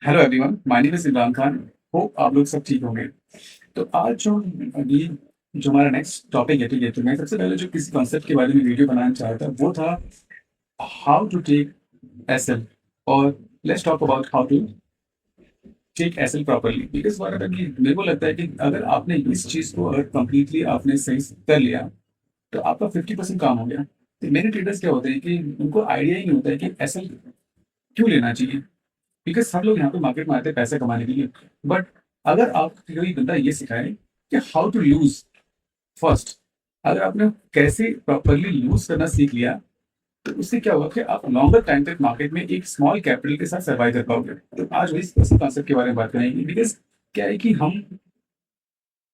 Hello everyone, my name is Imran Khan. Hope आप लोग सब ठीक होंगे। तो आज जो अभी जो हमारा नेक्स्ट टॉपिक है, ठीक है, तो मैं सबसे पहले जो किसी कॉन्सेप्ट के बारे में वीडियो बनाना चाहा था वो था हाउ टू टेक एसएल, और let's talk about how to take SL properly. Because what अभी मेरे को लगता है कि अगर आपने इस चीज़ को अगर कंप्लीटली आपने सही से कर लिया तो आपका 50% काम हो गया। तो मेरे ट्रेडर्स क्या होते हैं कि उनको आइडिया ही नहीं होता है कि एसएल क्यों लेना चाहिए। बिकॉज सब लोग यहाँ पे मार्केट में आते हैं पैसे कमाने के लिए। बट अगर आप कोई बंदा ये सिखाए कि हाउ टू लूज फर्स्ट, अगर आपने कैसे प्रॉपरली लूज करना सीख लिया तो उससे क्या होगा कि आप लॉन्गर टाइम तक मार्केट में एक स्मॉल कैपिटल के साथ सर्वाइव कर पाओगे। तो आज वही इस कॉन्सेप्ट के बारे में बात करेंगे। बिकॉज क्या है कि हम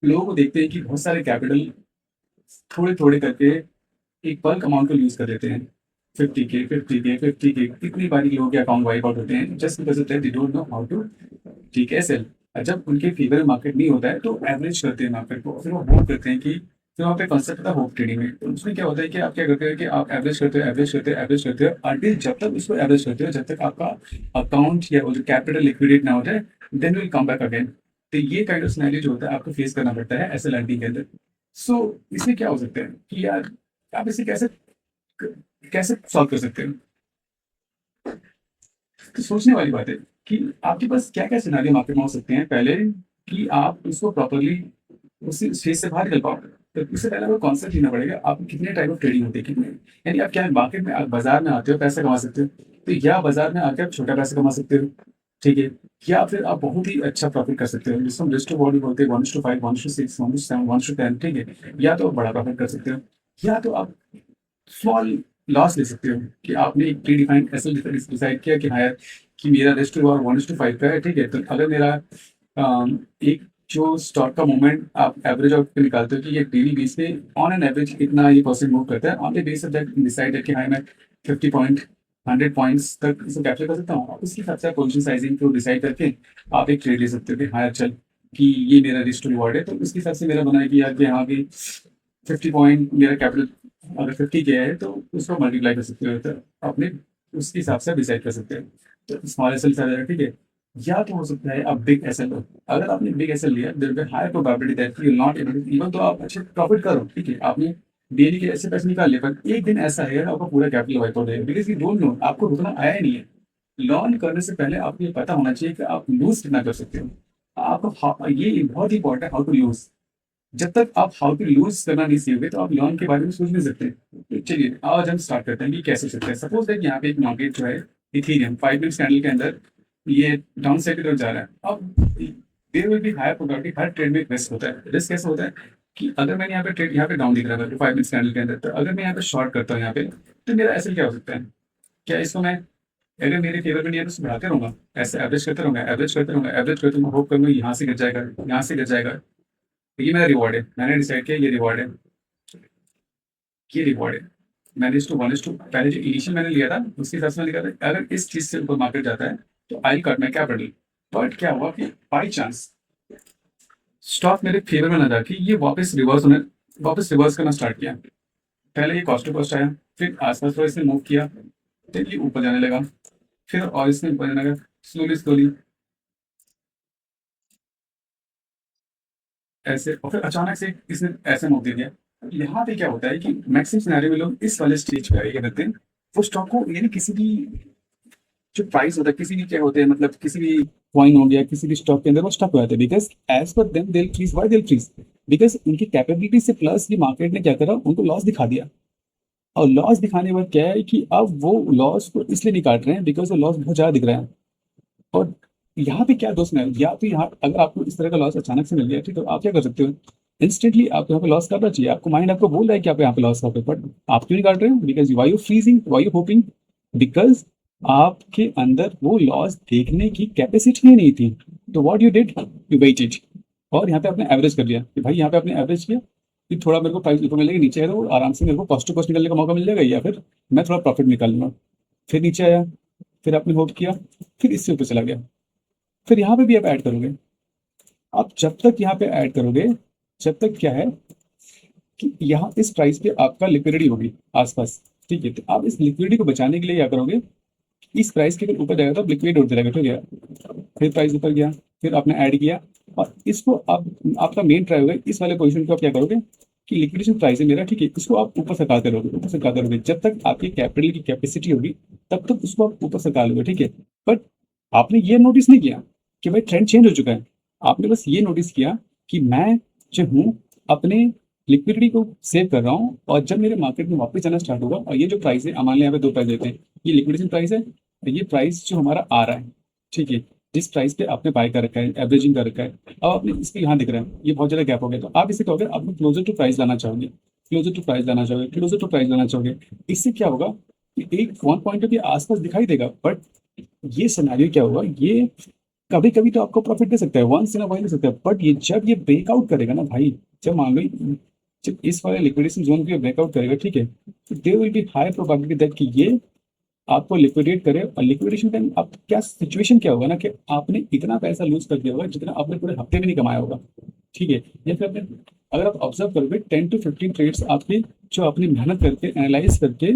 लोगों को देखते हैं कि बहुत सारे कैपिटल थोड़े थोड़े करके एक बल्क अमाउंट को यूज कर लेते हैं। 50K 50K 50K, कितनी बारी लोगों के अकाउंट वाइप आउट होते हैं just because of that they don't know how to, ठीक है, सेल। जब उनके फेवर में मार्केट नहीं होता है तो एवरेज करते हैं मार्केट को, फिर वो होप करते हैं कि फिर वहाँ पे कॉन्सेप्ट था होप ट्रेडिंग में। तो उसमें क्या होता है कि आप क्या करते हैं कि आप एवरेज करते हो एवरेज करते हो एवरेज करते हो अनटिल जब तक उसको एवरेज करते हो, जब तक आपका अकाउंट या वो जो कैपिटल लिक्विडेट ना होता है, then will come back again. तो ये काइंड ऑफ सिनेरियो जो होता है आपको फेस करना पड़ता है ऐसे लर्निंग के अंदर। सो इसमें क्या हो सकता है कि यार आप इसे कैसे कैसे सॉल्व कर सकते हो। तो सोचने वाली बात है कि आपके पास क्या क्या सिनारियो मार्केट में हो सकते हैं पहले कि आप उसको प्रॉपरली उसी स्पेस से बाहर निकल पाओ। तो उससे पहले आपको कॉन्सेप्ट लेना पड़ेगा आपको कितने टाइप ऑफ ट्रेडिंग होती है, कितने, यानी आप क्या मार्केट में आप बाजार में आते हो पैसा कमा सकते हो, तो या बाजार में आके आप छोटा पैसा कमा सकते हो, ठीक है, या फिर आप बहुत ही अच्छा प्रॉफिट कर सकते हो जिसको हम रिस्ट टू बॉडी बोलते हैं, 1:5 1:6 1:7 1:10, ठीक है, या तो आप बड़ा प्रॉफिट कर सकते हो, या तो आप स्मॉल लॉस ले सकते हो कि आपने एक प्री डिफाइंड एसएल डिसाइड किया कि हाँ यार कि मेरा रेस्ट और 1:5 का है, ठीक है, तो अगर मेरा एक जो स्टॉक का मूवमेंट आप एवरेज आउट पे निकालते हो कि ये डेली बेस पे ऑन एन एवरेज इतना ये परसेंट मूव करता है, on the base of that decide है कि हाँ मैं 50 पॉइंट 100 पॉइंट्स तक इसे कैप्चर कर सकता हूँ। उसके हिसाब से पोजिशन साइजिंग को डिसाइड करके आप एक ट्रेड ले सकते हो कि हाँ यार चल कि ये मेरा रिस्क टू रिवॉर्ड है, तो उसके हिसाब से मेरा बना है कि यार कि हाँ कि 50 पॉइंट मेरा कैपिटल अगर 50K है तो उसको मल्टीप्लाई कर सकते हो, तो अपने उसके हिसाब से डिसाइड कर सकते हैं। तो स्मॉल एसएल से आ जाएगा, ठीक है, या तो हो सकता है आप बिग एसएल लो। अगर आपने बिग एसएल लिया there is high probability that you not able, even तो आप अच्छे प्रॉफिट करो, ठीक है, आपने डेली के ऐसे पैसे निकाल लिए, पर एक दिन ऐसा है आपका पूरा कैपिटल वाइप हो जाएगा बिकॉज यू डोंट नो, आपको रुकना आया ही नहीं है। लर्न करने से पहले आपको ये पता होना चाहिए कि आप लूज कितना कर सकते हो। आपको ये बहुत ही इंपॉर्टेंट है हाउ टू लूज। जब तक आप हाउ टू लूज करना नहीं सीखोगे तो आप लर्न के बारे में सोच नहीं सकते। तो चलिए आज हम स्टार्ट करते हैं कि कैसे सकते हैं। सपोज दैट यहाँ पे एक मार्केट जो है इथेरियम 5 मिनट्स कैंडल के अंदर ये डाउन साइड की तरफ जा रहा है। अब there will be higher probability, हर ट्रेड में एक रिस्क होता है। रिस्क कैसे होता है कि अगर मैंने यहाँ पे ट्रेड यहाँ पे डाउन दिख रहा है 5 मिनट्स कैंडल के अंदर, तो अगर मैं यहाँ पे शॉर्ट करता हूँ यहाँ पे, तो मेरा ऐसे क्या हो सकता है, क्या इसको मैं अगर मेरे फेवर में नहीं है तो बढ़ाते रहूंगा, ऐसे एवरेज करते रहूंगा एवरेज करते रहूंगा एवरेज करते रहूंगा, होप करूंगा यहाँ से गिर जाएगा यहाँ से गिर जाएगा। तो ये मेरा रिवॉर्ड है, मैंने डिसाइड किया ये रिवॉर्ड है, ये रिवॉर्ड है। मैंने इसको 1:2 पहले जो इनिशियल मैंने लिया था उसके हिसाब से मैंने लिखा था अगर इस चीज से ऊपर मार्केट जाता है तो आई कट मैं कैपिटल। बट क्या हुआ कि बाई चांस स्टॉक मेरे फेवर में ना जाके ये वापस रिवर्स करना स्टार्ट किया। पहले ये कॉस्ट टू कॉस्ट आया, फिर आसपास थोड़ा इसने मूव किया, फिर ये ऊपर जाने लगा, फिर और इसने ऊपर जाने लगा, स्लोली स्लोली ऐसे, और फिर अचानक से इसने ऐसे मूव दे दिया। यहाँ पे क्या होता है कि मैक्सिमम सिनेरियो में लोग इस वाले स्टेज पे आगे करते हैं, वो स्टॉक को, यानी किसी भी जो प्राइस होता है किसी भी क्या होते हैं, मतलब किसी भी कॉइन हो गया किसी भी स्टॉक के अंदर वो स्टक हो जाते हैं because as per them they freeze, why they freeze, because उनकी कैपेबिलिटी से प्लस ये मार्केट ने क्या करा उनको लॉस दिखा दिया। और लॉस दिखाने के बाद क्या है कि अब वो लॉस को इसलिए नहीं काट रहे हैं बिकॉज वो लॉस बहुत ज्यादा दिख रहा है। और यहाँ पे क्या दोस्त है, या तो यहाँ अगर आपको इस तरह का लॉस अचानक से मिल गया ठीक, तो आप क्या कर सकते हो, इंस्टेंटली आप यहाँ पे लॉस करना चाहिए, आपको माइंड आपको बोल रहा है कि आप यहाँ पे लॉस कर, बट आप क्यों नहीं काट रहे हो, because why you freezing why you hopping, because आपके अंदर वो लॉस देखने की कैपेसिटी ही नहीं थी। तो what you did, you weighted, और यहाँ पे आपने एवरेज कर लिया कि भाई यहाँ पे आपने एवरेज किया कि थोड़ा मेरे को प्राइस ऊपर मिलेगा, नीचे है तो आराम से मेरे को कॉस्ट टू कॉस्ट निकलने का मौका मिल जाएगा, या फिर मैं थोड़ा प्रॉफिट निकाल लूंगा। फिर नीचे आया, फिर आपने होप किया, फिर इससे ऊपर चला गया, फिर यहाँ पे भी आप ऐड करोगे। आप जब तक यहाँ पे ऐड करोगे, जब तक क्या है कि यहाँ इस प्राइस पे आपका लिक्विडिटी होगी आसपास, ठीक है, तो आप इस लिक्विडिटी को बचाने के लिए क्या करोगे, इस प्राइस के अगर ऊपर जाएगा तो आप लिक्विड उड़ते रहेगा, ठीक है, फिर प्राइस ऊपर गया, फिर आपने ऐड किया, और इसको आप, आपका मेन ट्राई होगा इस वाले पोजीशन को आप क्या करोगे कि लिक्विडेशन प्राइस है मेरा, ठीक है, इसको आप ऊपर सरका रहोगे, ऊपर सरका रहोगे, जब तक आपकी कैपिटल की कैपेसिटी होगी तब तक उसको आप ऊपर सरका लोगे, ठीक है। बट आपने ये नोटिस नहीं किया कि भाई ट्रेंड चेंज हो चुका है। आपने बस ये नोटिस किया कि मैं जो हूँ अपने लिक्विडिटी को सेव कर रहा हूँ, और जब मेरे मार्केट में वापस जाना स्टार्ट होगा, और ये जो प्राइस है, मान लें यहाँ पे दो प्राइस देते हैं, ये लिक्विडेशन प्राइस है और ये प्राइस जो हमारा आ रहा है, ठीक है, जिस प्राइस पे आपने बाय कर रखा है, एवरेजिंग कर रखा है, अब आपने इसके यहाँ दिख रहा है ये बहुत ज्यादा गैप हो गया, तो आप इसे कहोगे आपको क्लोजर टू प्राइस लाना चाहोगे, क्लोजर टू प्राइस लाना चाहोगे, क्लोजर टू प्राइस लाना चाहोगे। इससे क्या होगा कि एक वन पॉइंट के आसपास दिखाई देगा, बट ये सिनेरियो क्या होगा, ये कभी कभी तो आपको प्रॉफिट दे सकता है, once in a while they सकता है, बट ये जब ये ब्रेकआउट करेगा ना भाई, जब मान लो जब इस वाले लिक्विडेशन जोन को ब्रेकआउट करेगा, ठीक है, तो there will be high probability that कि ये आपको लिक्विडेट करे, और लिक्विडेशन टाइम आप क्या सिचुएशन क्या होगा ना कि आपने इतना पैसा लूज कर दिया होगा जितना आपने पूरे हफ्ते में नहीं कमाया होगा, ठीक है। या फिर आपने, अगर आप ऑब्जर्व करोगे 10 to 15 ट्रेड्स आपके जो आपने मेहनत करके एनालाइज करके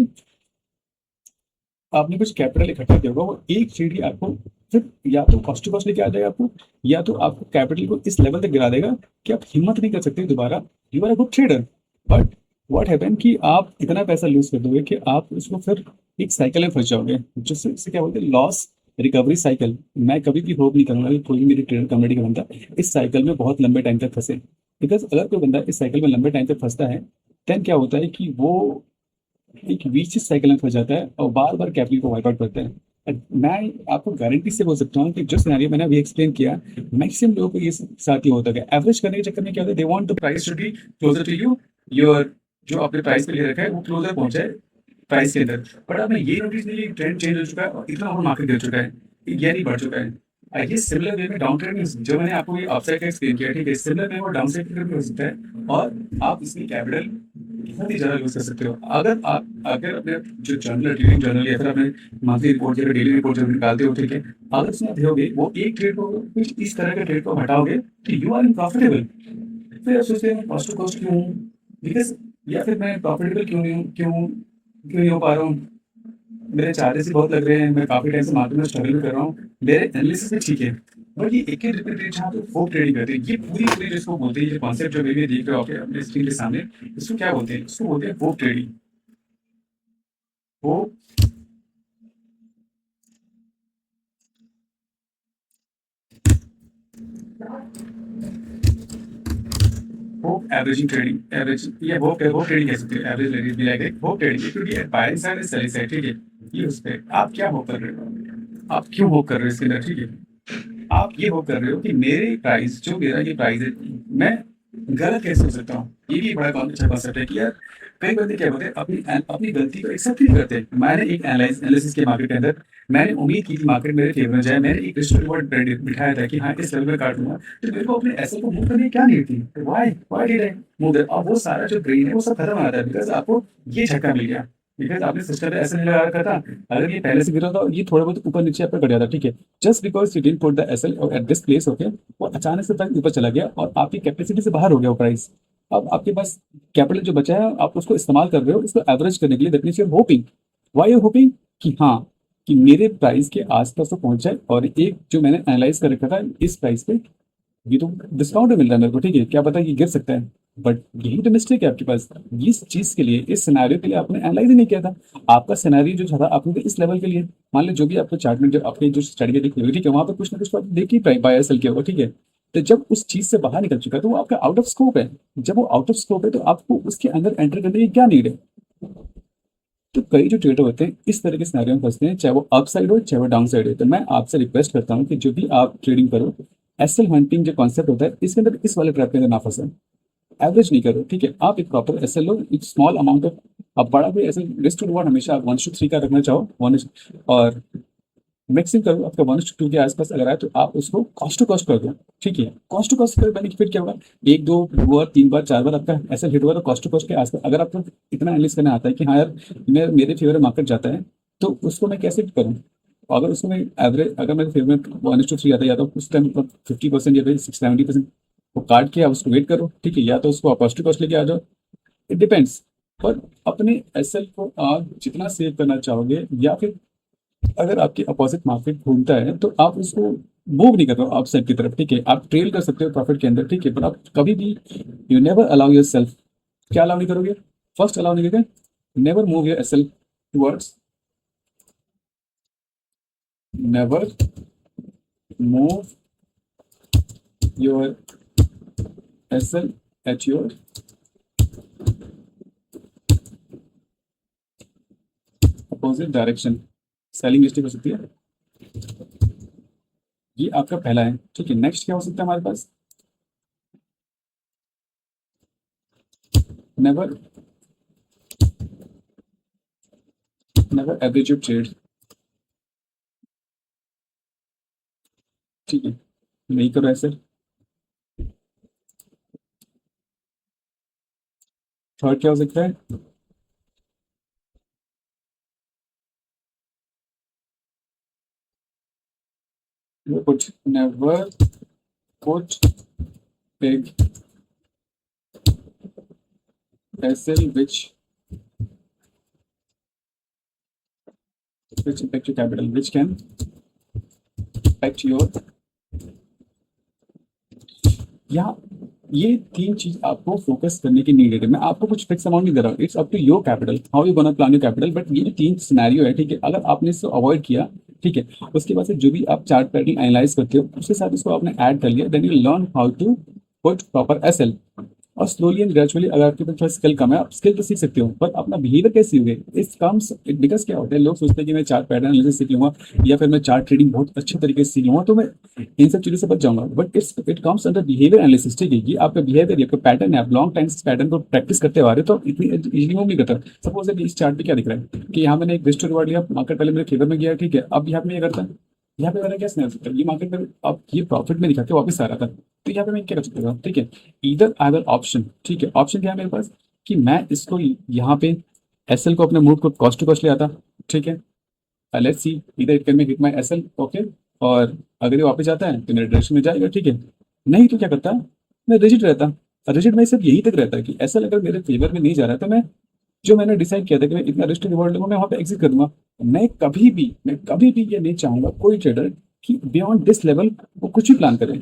आपने कुछ कैपिटल इकट्ठा किया होगा, वो एक ट्रेड ही आपको फिर या तो कॉस्ट टू कॉस्ट लेके आ जाएगा आपको, या तो आपको कैपिटल को इस लेवल तक गिरा देगा कि आप हिम्मत नहीं कर सकते दोबारा, you are a good trader, but what happen कि आप इतना पैसा लूज कर दोगे कि आप उसको फिर एक साइकिल में फंस जाओगे, जिससे इसे क्या बोलते हैं, लॉस रिकवरी साइकिल। मैं कभी भी होप नहीं करूंगा कि कोई भी मेरी ट्रेडर कम्युनिटी का बंदा इस साइकिल में बहुत लंबे टाइम तक फंसे, बिकॉज अगर कोई बंदा इस साइकिल में लंबे टाइम तक फंसता है, देन क्या होता है कि वो एक विशियस साइकिल में फंस जाता है और बार बार कैपिटल को वाइप आउट करता है। मैं आपको गारंटी से बोल सकता हूँ कि जो सिनेरियो मैंने अभी एक्सप्लेन किया, मैक्सिमम लोगों को ये साथ ही होता है, एवरेज करने के चक्कर में क्या होता है, they want the price to be closer to you, your जो आपने प्राइस पे ले रखा है वो क्लोजर पहुंचे प्राइस के अंदर। बट आपने ये नोटिस नहीं किया ट्रेंड चेंज हो चुका है और इतना और मार्केट गिर चुका है, ये नहीं बढ़ चुका है। ये सिमिलर वे में डाउन ट्रेंड में जो मैंने आपको ये अपसाइड का एक्सप्लेन किया, ठीक है, सिमिलर वे में डाउन साइड भी हो सकता है, और आप इसकी कैपिटल बहुत ही ज्यादा यूज कर सकते हो। अगर आप, अगर अपने जो जर्नल, ट्रेडिंग जर्नल या फिर अपने मंथली रिपोर्ट या डेली रिपोर्ट जब निकालते हो, ठीक है, अगर उसमें देखोगे वो एक ट्रेड को कुछ इस तरह के ट्रेड को हटाओगे तो यू आर इन प्रॉफिटेबल। फिर आप सोचते हैं कॉस्ट टू कॉस्ट क्यों हूँ, बिकॉज, या फिर मैं प्रॉफिटेबल क्यों नहीं हूँ, क्यों नहीं हो पा रहा हूँ, मेरे चार्जेस ही बहुत लग रहे हैं, मैं काफी टाइम से मार्केट में स्ट्रगल भी कर रहा हूँ, मेरे एनालिसिस भी ठीक है, बट ये एक ही रिपीट जहाँ पे फोक ट्रेडिंग करते हैं, ये पूरी पूरी जिसको बोलते हैं, ये कॉन्सेप्ट जो भी देख रहे हो आपके अपने स्क्रीन के सामने, इसको क्या बोलते हैं, इसको बोलते हैं फोक ट्रेडिंग। वो वो एवरेजिंग ट्रेडिंग, एवरेज या वो ट्रेडिंग कह सकते हैं, एवरेज लेडीज भी लाइक वो ट्रेडिंग, क्योंकि बाइंग साइड है सेलिंग साइड, ठीक है, ये उस पे आप क्या होप कर रहे हो, आप क्यों होप कर रहे हो इसके अंदर, ठीक है, आप ये होप कर रहे हो कि मेरे प्राइस, जो मेरा ये प्राइस है, मैं गलत कैसे हो सकता हूँ, ये भी बड़ा अच्छा कॉन्सेप्ट है कि यार कई बंदे क्या होते हैं अपनी अपनी गलती को एक्सेप्ट नहीं करते। मैंने एक एनालिसिस के मार्केट के अंदर मैंने उम्मीद की थी मार्केट मेरे फेवर में जाए, मैंने एक रिस्क रिवॉर्ड बिठाया था कि हाँ इस लेवल में काट दूंगा, तो मेरे को अपने एसएल को मूव करने की क्या नीड थी, why why did I move that, और वो सारा जो ब्रेन है वो सब खत्म हो जाता है, बिकॉज आपको ये झटका मिल गया, बिकॉज आपने सिस्टम पे ऐसा नहीं लगा रखा था। अगर ये पहले से गिरा था ये थोड़ा बहुत ऊपर नीचे आपका कर जाता, ठीक है, just because you didn't put the SL at this place, okay, वो अचानक से प्राइस ऊपर चला गया और आपकी कैपेसिटी से बाहर हो गया वो प्राइस। अब आपके पास कैपिटल जो बचा है आप उसको इस्तेमाल कर रहे हो इसको एवरेज करने के लिए, that means you are hoping, why you hoping कि हाँ कि मेरे प्राइस के आसपास तो पहुंच जाए, और एक जो मैंने एनालाइज कर रखा था इस प्राइस पे ये तो डिस्काउंट में मिल रहा है मेरे को, ठीक है, क्या पता ये गिर सकता है, बट यही तो मिस्टेक है आपके पास, इस चीज के लिए, इस सिनेरियो के लिए आपने एनालाइज ही नहीं किया था। आपका सिनेरियो जो था आपने तो इस लेवल के लिए, मान लो जो भी आपको चार्ट में जो आपकी जो स्टडी दिख रही है, ठीक है, वहां पर कुछ ना कुछ तो आप देख ही बाय सेल किया होगा, ठीक है, तो जब उस चीज से बाहर निकल चुका है तो वो आपका आउट ऑफ स्कोप है, जब वो आउट ऑफ स्कोप है तो आपको उसके अंदर एंटर करने की क्या नीड है। तो कई जो ट्रेडर होते हैं इस तरह के सिनेरियो में फंसते हैं, चाहे वो अप साइड हो चाहे वो डाउन साइड हो, तो मैं आपसे रिक्वेस्ट करता हूँ कि जो भी आप ट्रेडिंग करो, एसएल हंटिंग जो कॉन्सेप्ट होता है इसके अंदर इस वाले ट्रैप के अंदर ना फंसे, एवरेज नहीं करो, ठीक है, आप एक प्रॉपर एसएल लो, एक स्मॉल अमाउंट ऑफ, अब बड़ा भी एसएल रिस्क टू रिवॉर्ड हमेशा आप 1:3 का रखना चाहो, वन, और मैक्सिमम करो आपका 1:2 के आसपास अगर आए तो आप उसको कॉस्ट टू कॉस्ट कर दो, ठीक है, कॉस्ट टू कॉस्ट कर बेनिफिट क्या होगा, एक दो बार तीन बार चार बार आपका ऐसा हिट हुआ तो कॉस्ट टू कॉस्ट के आसपास अगर आपको इतना एनालिस करना आता है कि हाँ यार मेरे फेवर में मार्केट जाता है तो उसको मैं कैसे करूँ, अगर उसको मैं एवरेज, अगर मेरे फेवर में 1:3 आता है या तो उस टाइम 50% या फिर 70% वो काट के आप उसको वेट करो, ठीक है, या तो उसको आप कॉस्ट टू कॉस्ट लेके आ जाओ, इट डिपेंड्स। पर अपने एसएल को आप जितना सेव करना चाहोगे, या फिर अगर आपकी अपोजिट मार्केट घूमता है तो आप उसको मूव नहीं कर रहे हो आप सेल की तरफ, ठीक है, आप ट्रेल कर सकते हो प्रॉफिट के अंदर, ठीक है, पर आप कभी भी you never allow yourself, क्या अलाउ नहीं करोगे, फर्स्ट अलाउ नहीं करोगे, never move your SL towards, never move your SL at your opposite direction, selling mistake हो सकती है। ये आपका पहला है, ठीक है। नेक्स्ट क्या हो सकता है हमारे पास, never never average your trade, ठीक है, नहीं करो ऐसे। थर्ड क्या हो सकता है, put, never put big SL which impact your capital, which can impact your, यहाँ ये तीन चीज आपको फोकस करने की नीड है। मैं आपको कुछ फिक्स अमाउंट नहीं दे रहा हूँ, it's up to your capital, how you gonna plan your capital, but ये जो तीन सिनेरियो है, ठीक है, अगर आपने इसको अवॉइड किया, ठीक है, उसके बाद से जो भी आप चार्ट पैटर्न एनालाइज करते हो उसके साथ इसको आपने ऐड कर लिया, then you learn how to put proper SL. और स्लोली एंड ग्रेजुअली, अगर आपके पास थोड़ा स्किल कम है, आप स्किल तो सीख सकते हो, पर अपना बिहेवियर कैसे सीखोगे, इस कम्स बिकॉज क्या होता है, लोग सोचते हैं कि मैं चार्ट पैटर्न एनालिसिस सीख लूंगा या फिर मैं चार्ट ट्रेडिंग बहुत अच्छे तरीके से सीख लूंगा तो मैं इन सब चीजों से बच जाऊंगा, but it comes under behaviour analysis, ठीक है, ये आपका बिहेवियर, आपका पैटर्न है, आप लॉन्ग टाइम से पैटर्न को प्रैक्टिस करते आ रहे हो तो इतनी इजीली मूव नहीं करता। सपोज इस चार्ट पे क्या दिख रहा है कि यहाँ मैंने एक रिस्क रिवार्ड लिया, मार्केट पहले मेरे फेवर में गया, ठीक है, अब यहाँ पे ये करता है, यहाँ पे मैंने क्या समझ सकता है, ये मार्केट में अब ये प्रॉफिट में दिखा के वापस आ रहा था, तो यहाँ पे मैं क्या कर सकता था, ठीक है, इधर अदर ऑप्शन, ठीक है, ऑप्शन क्या है मेरे पास कि मैं इसको यहाँ पे एसएल को अपने मूव को कॉस्ट टू कॉस्ट ले आता, ठीक है, लेट्स सी इधर it can be hit my SL, okay, और अगर ये वापस जाता है तो मेरे डायरेक्शन में जाएगा, ठीक है, नहीं तो क्या करता, मैं रिजिड रहता, रिजिड में सिर्फ यही तक रहता है कि एसएल अगर मेरे फेवर में नहीं जा रहा है तो मैं, जो मैंने डिसाइड किया था कि मैं इतना रिस्क रिवॉर्ड लूंगा, मैं वहाँ पे एग्जिट कर दूंगा। मैं कभी भी ये नहीं चाहूंगा कोई ट्रेडर कि बियॉन्ड दिस लेवल वो कुछ भी प्लान करे,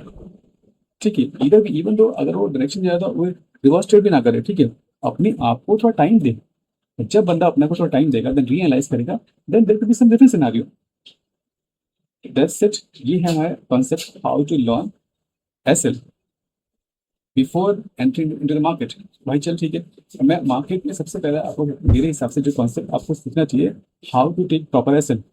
ठीक है, इधर भी इवन दो अगर वो डायरेक्शन ज्यादा वो रिवर्स ट्रेड भी ना करे, ठीक है, अपने आप को थोड़ा टाइम दे, जब बंदा अपने को थोड़ा टाइम देगा देन रियलाइज करेगा, then there could be some different scenario, that's it. ये है हमारा concept how to learn SL before entering into the market. भाई चल ठीक है, मैं मार्केट में सबसे पहले आपको मेरे हिसाब से जो कॉन्सेप्ट आपको सीखना चाहिए, how to take proper SL.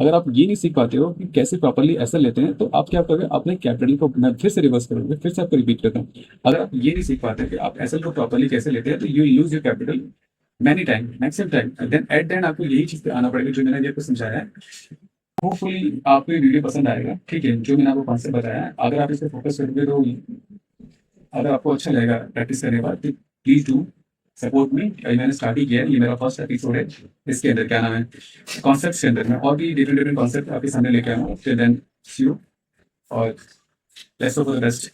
अगर आप ये नहीं सीख पाते हो कि कैसे प्रॉपरली एसएल लेते हैं तो आप क्या करोगे, अपने कैपिटल को मैं फिर से रिवर्स करोगे, फिर से आपको रिपीट करता हूँ, अगर आप ये नहीं सीख पाते कि आप एसएल को प्रॉपरली कैसे लेते हैं तो you lose your capital many time, maximum time, then at then आपको यही चीज पे आना पड़ेगा जो मैंने आपको समझाया है। होपफुली आपको ये वीडियो पसंद आएगा, ठीक है, जो मैंने आपको कॉन्सेप्ट बताया है, अगर आप इस पर फोकस करोगे तो अगर आपको अच्छा लगेगा प्रैक्टिस करने के बाद तो प्लीज डू सपोर्ट मी। अभी मैंने स्टार्ट ही किया है, ये मेरा फर्स्ट एपिसोड है, इसके अंदर क्या नाम है कॉन्सेप्ट के अंदर मैं और भी डिफरेंट डिफरेंट कॉन्सेप्ट आपके सामने लेके आऊँ, फिर देन सी यू और let's hope for the best.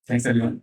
Thanks everyone.